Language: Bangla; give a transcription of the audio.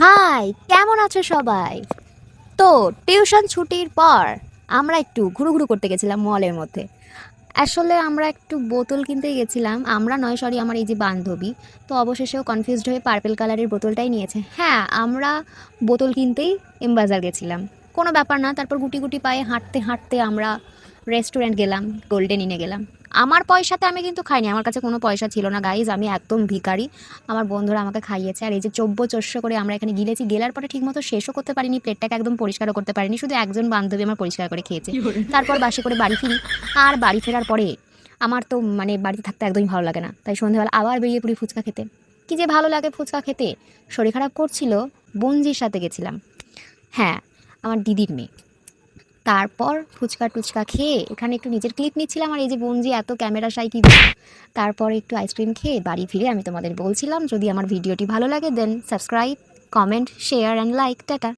হাই, কেমন আছো সবাই? তো টিউশন ছুটির পর আমরা একটু ঘুরু করতে গেছিলাম মলের মধ্যে। আসলে আমরা একটু বোতল কিনতে গেছিলাম, আমরা নয় সরি আমার এই যে বান্ধবী। তো অবশেষেও কনফিউজড হয়ে পার্পেল কালারের বোতলটাই নিয়েছে। হ্যাঁ, আমরা বোতল কিনতেই এম বাজার গেছিলাম, কোনো ব্যাপার না। তারপর গুটি গুটি পায়ে হাঁটতে হাঁটতে আমরা রেস্টুরেন্ট গেলাম, গোল্ডেন ইনে গেলাম। আমার পয়সাতে আমি কিন্তু খাইনি, আমার কাছে কোনো পয়সা ছিল না গাইজ, আমি একদম ভিখারি। আমার বন্ধুরা আমাকে খাইয়েছে। আর এই যে চব্য করে আমরা এখানে গিলেছি, গেলার পরে ঠিকমতো শেষও করতে পারিনি, প্লেটটাকে একদম পরিষ্কারও করতে পারিনি, শুধু একজন বান্ধবী আমার পরিষ্কার করে খেয়েছে। তারপর বাসে করে বাড়ি ফিরি। আর বাড়ি ফেরার পরে আমার তো মানে বাড়িতে থাকতে একদমই ভালো লাগে না, তাই সন্ধ্যেবেলা আবার বেরিয়ে পড়ি ফুচকা খেতে। কি যে ভালো লাগে ফুচকা খেতে। শরীর খারাপ করছিল, বঞ্জির সাথে গেছিলাম। হ্যাঁ, আমার দিদির মেয়ে। তারপর ফুচকা টুচকা খেয়ে এখানে একটু নিজের ক্লিপ নিচ্ছিলাম, আর এই যে বঞ্জি এত ক্যামেরা সাই কি। তারপর একটু আইসক্রিম খেয়ে বাড়ি ফিরে আমি তোমাদের বলছিলাম, যদি আমার ভিডিওটি ভালো লাগে then subscribe, comment, share and like. Tata.